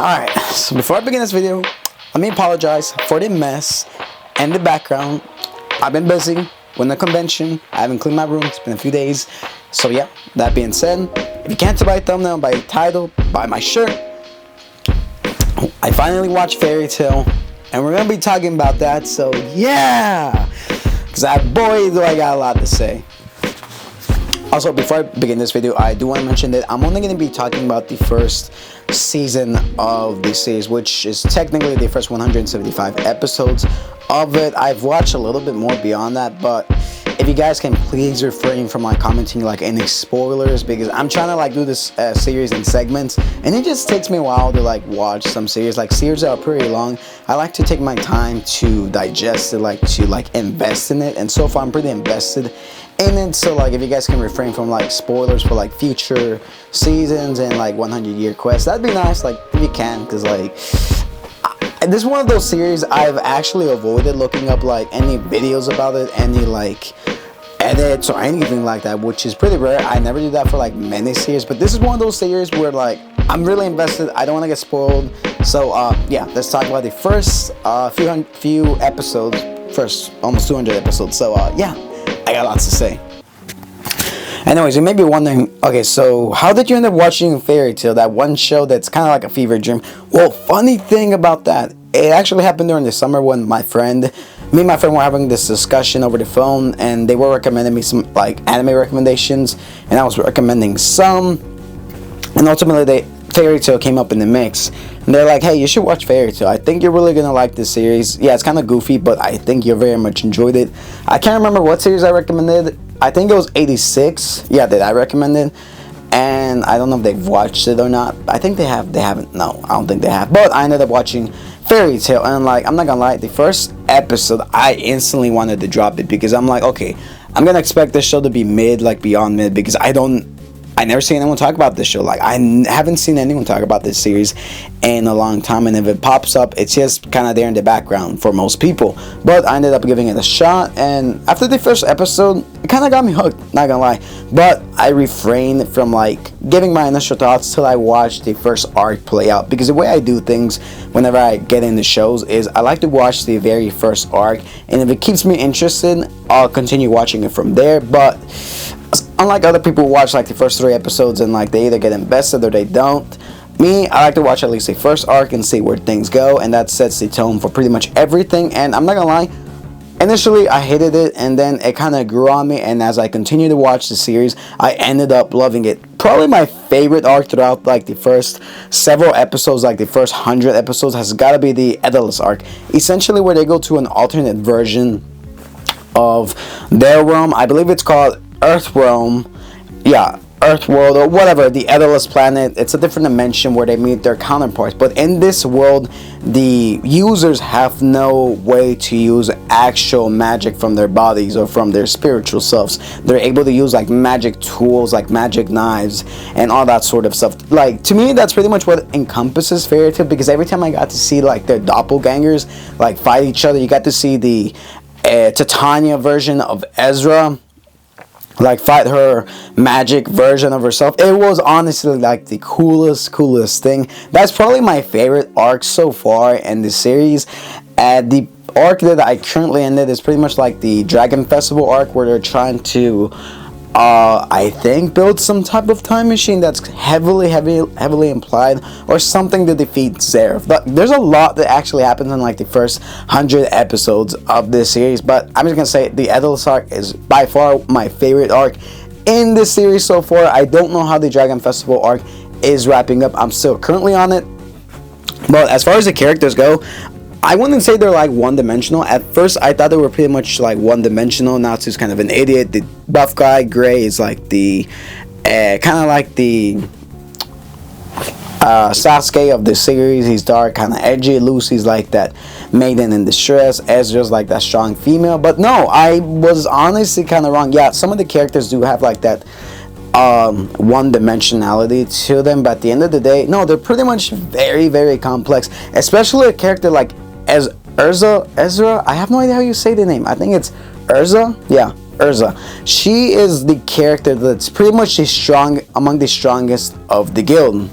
Alright, so before I begin this video, let me apologize for the mess and the background. I've been busy with the convention. I haven't cleaned my room. It's been a few days. So yeah, that being said, if you can't tell by the thumbnail, by the title, by my shirt, I finally watched Fairy Tail, and we're going to be talking about that. So yeah, because boy do I got a lot to say. Also, before I begin this video, I do want to mention that I'm only going to be talking about the first season of the series, which is technically the first 175 episodes of it. I've watched a little bit more beyond that, but if you guys can please refrain from like commenting like any spoilers, because I'm trying to like do this series in segments, and it just takes me a while to like watch some series. Like series that are pretty long, I like to take my time to digest it, like to like invest in it, and so far I'm pretty invested in it. So like if you guys can refrain from like spoilers for like future seasons and like 100-year quests, that'd be nice, like if you can, because like this is one of those series I've actually avoided looking up like any videos about it, any like edits or anything like that, which is pretty rare. I never do that for like many series, but this is one of those series where like I'm really invested. I don't want to get spoiled. So yeah, let's talk about the first few episodes, first almost 200 episodes. So yeah, I got lots to say. Anyways, you may be wondering, okay, so how did you end up watching Fairy Tail, that one show that's kind of like a fever dream? Well, funny thing about that, it actually happened during the summer when me and my friend were having this discussion over the phone, and they were recommending me some like anime recommendations, and I was recommending some, and ultimately Fairy Tail came up in the mix, and they're like, hey, you should watch Fairy Tail. I think you're really gonna like this series. Yeah, it's kind of goofy, but I think you very much enjoyed it. I can't remember what series I recommended. I think it was 86. Yeah, that I recommended, and I don't know if they've watched it or not. I think they have. They haven't. No, I don't think they have. But I ended up watching Fairy Tail, and like, I'm not gonna lie, the first episode I instantly wanted to drop it, because I'm like, okay, I'm gonna expect this show to be mid, like beyond mid, because I never see anyone talk about this show. Like, I haven't seen anyone talk about this series in a long time, and if it pops up, it's just kind of there in the background for most people. But I ended up giving it a shot, and after the first episode, it kind of got me hooked, not gonna lie. But I refrained from like giving my initial thoughts till I watched the first arc play out, because the way I do things whenever I get into shows is I like to watch the very first arc, and if it keeps me interested, I'll continue watching it from there. But unlike other people who watch like the first 3 episodes and like they either get invested or they don't, me, I like to watch at least the first arc and see where things go, and that sets the tone for pretty much everything. And I'm not gonna lie, initially I hated it, and then it kind of grew on me, and as I continued to watch the series, I ended up loving it. Probably my favorite arc throughout like the first several episodes, like the first 100 episodes, has got to be the Daedalus arc, essentially where they go to an alternate version of their realm. I believe it's called Earth Realm, yeah, Earth World, or whatever, the Daedalus planet. It's a different dimension where they meet their counterparts, but in this world, the users have no way to use actual magic from their bodies or from their spiritual selves. They're able to use like magic tools, like magic knives, and all that sort of stuff. Like, to me, that's pretty much what encompasses Fairy Tail, because every time I got to see like their doppelgangers like fight each other, you got to see the Titania version of Ezra like fight her magic version of herself. It was honestly like the coolest thing. That's probably my favorite arc so far in the series. The arc that I currently ended is pretty much like the Dragon Festival arc, where they're trying to I think build some type of time machine that's heavily implied, or something to defeat Zeref. But there's a lot that actually happens in like the first 100 episodes of this series. But I'm just gonna say the Daedalus arc is by far my favorite arc in this series so far. I don't know how the Dragon Festival arc is wrapping up. I'm still currently on it. But as far as the characters go, I wouldn't say they're like one-dimensional. At first, I thought they were pretty much like one-dimensional. Natsu's kind of an idiot. The buff guy, Gray, is like the kind of like the Sasuke of the series. He's dark, kind of edgy. Lucy's like that maiden in distress. Ezra's like that strong female. But no, I was honestly kind of wrong. Yeah, some of the characters do have like that one-dimensionality to them, but at the end of the day, no, they're pretty much very complex. Especially a character like Ezra. I have no idea how you say the name. I think it's Urza. Yeah, Urza. She is the character that's pretty much among the strongest of the guild.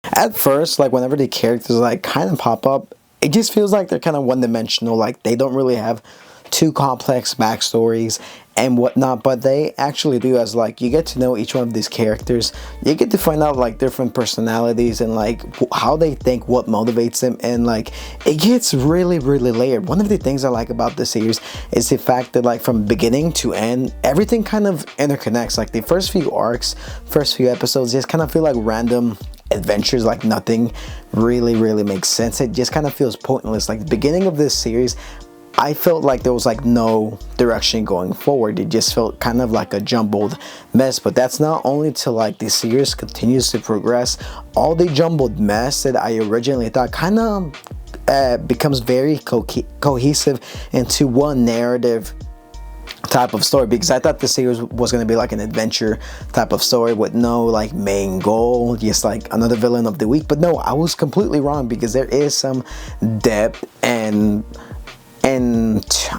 At first, like whenever the characters like kind of pop up, it just feels like they're kind of one dimensional. Like they don't really have too complex backstories and whatnot, but they actually do. As like you get to know each one of these characters, you get to find out like different personalities and like how they think, what motivates them, and like it gets really layered. One of the things I like about this series is the fact that like from beginning to end, everything kind of interconnects. Like the first few arcs, first few episodes just kind of feel like random adventures, like nothing really makes sense. It just kind of feels pointless. Like the beginning of this series, I felt like there was like no direction going forward. It just felt kind of like a jumbled mess. But that's not only till like the series continues to progress. All the jumbled mess that I originally thought kind of becomes very cohesive into one narrative type of story, because I thought the series was going to be like an adventure type of story with no like main goal, just like another villain of the week. But no, I was completely wrong, because there is some depth and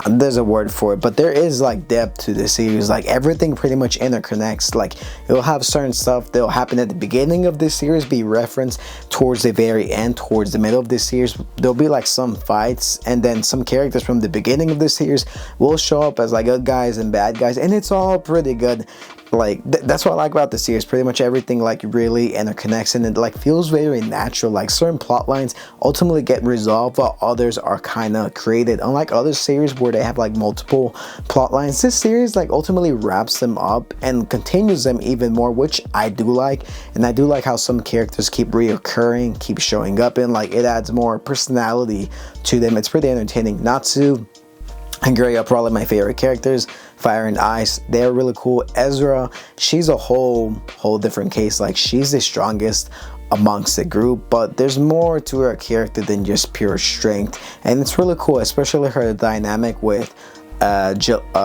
there's a word for it, but there is like depth to the series. Like everything pretty much interconnects. Like it'll have certain stuff that'll happen at the beginning of this series be referenced towards the very end, towards the middle of this series. There'll be like some fights, and then some characters from the beginning of this series will show up as like good guys and bad guys, and it's all pretty good. Like that's what I like about the series. Pretty much everything like really interconnects, and it like feels very natural. Like certain plot lines ultimately get resolved while others are kind of created. Unlike other series where they have like multiple plot lines, this series like ultimately wraps them up and continues them even more, which I do like. And I do like how some characters keep reoccurring, keep showing up, and like it adds more personality to them. It's pretty entertaining. Natsu and Gray are probably my favorite characters. Fire and Ice, they're really cool. Ezra, she's a whole different case. Like she's the strongest amongst the group, but there's more to her character than just pure strength, and it's really cool, especially her dynamic with Jalil,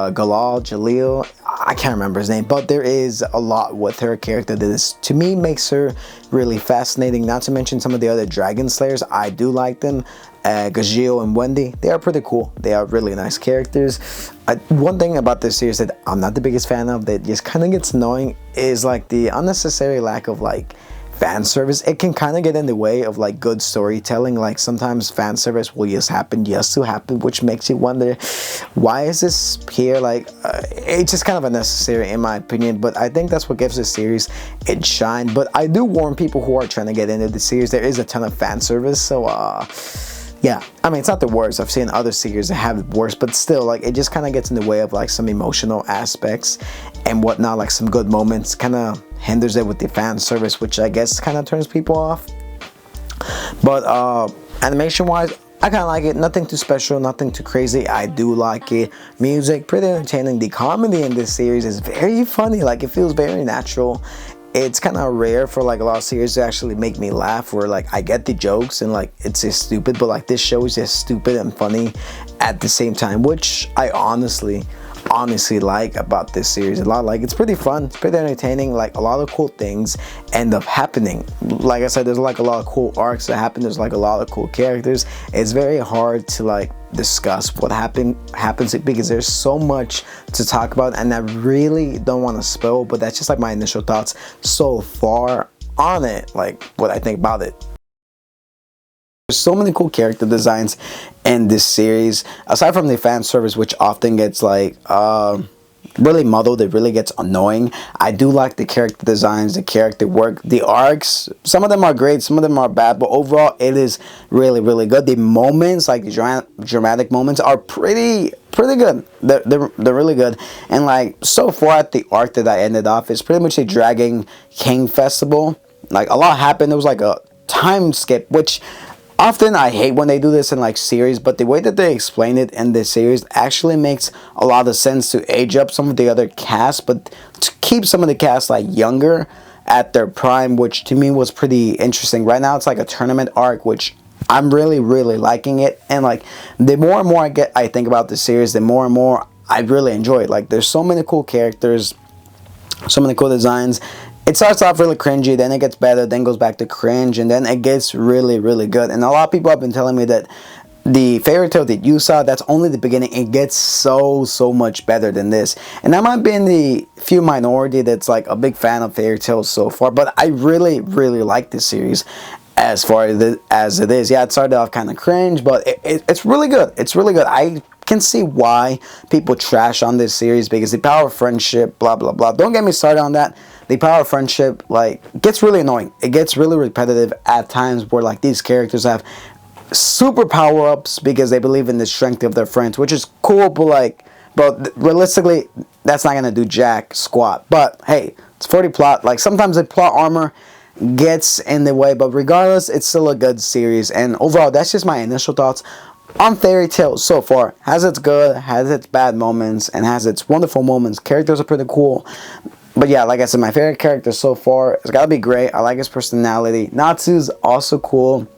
I can't remember his name, but there is a lot with her character that is, to me, makes her really fascinating. Not to mention some of the other Dragon Slayers, I do like them. Gajil and Wendy, they are pretty cool. They are really nice characters. One thing about this series that I'm not the biggest fan of, that just kind of gets annoying, is like the unnecessary lack of like fan service. It can kind of get in the way of like good storytelling. Like sometimes fan service will just happen just to happen, which makes you wonder, why is this here? Like it's just kind of unnecessary in my opinion, but I think that's what gives this series its shine. But I do warn people who are trying to get into the series, there is a ton of fan service, so yeah, I mean, it's not the worst. I've seen other series that have it worse, but still, like, it just kind of gets in the way of, like, some emotional aspects and whatnot. Like, some good moments kind of hinders it with the fan service, which I guess kind of turns people off. But animation-wise, I kind of like it. Nothing too special, nothing too crazy. I do like it. Music, pretty entertaining. The comedy in this series is very funny. Like, it feels very natural. It's kind of rare for like a lot of series to actually make me laugh, where like I get the jokes and like it's just stupid, but like this show is just stupid and funny at the same time, which I honestly like about this series a lot. Like it's pretty fun, it's pretty entertaining. Like a lot of cool things end up happening. Like I said, there's like a lot of cool arcs that happen. There's like a lot of cool characters. It's very hard to like discuss what happens because there's so much to talk about, and I really don't want to spoil, but that's just like my initial thoughts so far on it, like what I think about it. There's so many cool character designs in this series, aside from the fan service, which often gets like really muddled. It really gets annoying. I do like the character designs, the character work, the arcs. Some of them are great, some of them are bad, but overall it is really good. The moments, like the dramatic moments, are pretty good. They're really good. And like so far at the arc that I ended off is pretty much a Dragon King festival. Like a lot happened. There was like a time skip, which often I hate when they do this in like series, but the way that they explain it in this series actually makes a lot of sense to age up some of the other cast, but to keep some of the cast like younger at their prime, which to me was pretty interesting. Right now it's like a tournament arc, which I'm really liking it. And like the more and more I think about the series, the more and more I really enjoy it. Like there's so many cool characters, so many cool designs. It starts off really cringy, then it gets better, then goes back to cringe, and then it gets really good. And a lot of people have been telling me that the fairy tale that you saw, that's only the beginning. It gets so much better than this, and I might be in the few minority that's like a big fan of fairy tales so far, but I really like this series as far as it is. Yeah, it started off kind of cringe, but it's really good. It's really good. I can see why people trash on this series, because the power of friendship, blah blah blah. Don't get me started on that. The power of friendship, like, gets really annoying. It gets really repetitive at times, where like these characters have super power-ups because they believe in the strength of their friends, which is cool, but like, but realistically, that's not gonna do jack squat. But hey, it's for the plot. Like, sometimes the plot armor gets in the way, but regardless, it's still a good series. And overall, that's just my initial thoughts on Fairy Tail so far. Has its good, has its bad moments, and has its wonderful moments. Characters are pretty cool. But yeah, like I said, my favorite character so far, it's gotta be Gray. I like his personality. Natsu's also cool.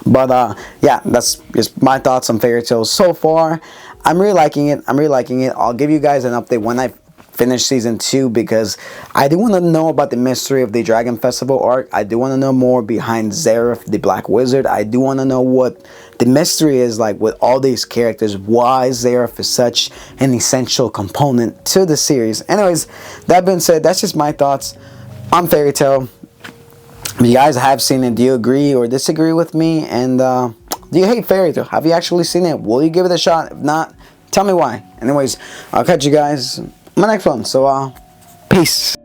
But yeah, that's just my thoughts on Fairy Tail so far. I'm really liking it. I'll give you guys an update when I finish season 2, because I do want to know about the mystery of the Dragon Festival arc. I do want to know more behind Zeref, the Black Wizard. I do want to know what the mystery is like with all these characters. Why Zeref is such an essential component to the series. Anyways, that being said, that's just my thoughts on Fairy Tail. If you guys have seen it, do you agree or disagree with me? And do you hate Fairy Tail? Have you actually seen it? Will you give it a shot? If not, tell me why. Anyways, I'll catch you guys in my next one. So, peace.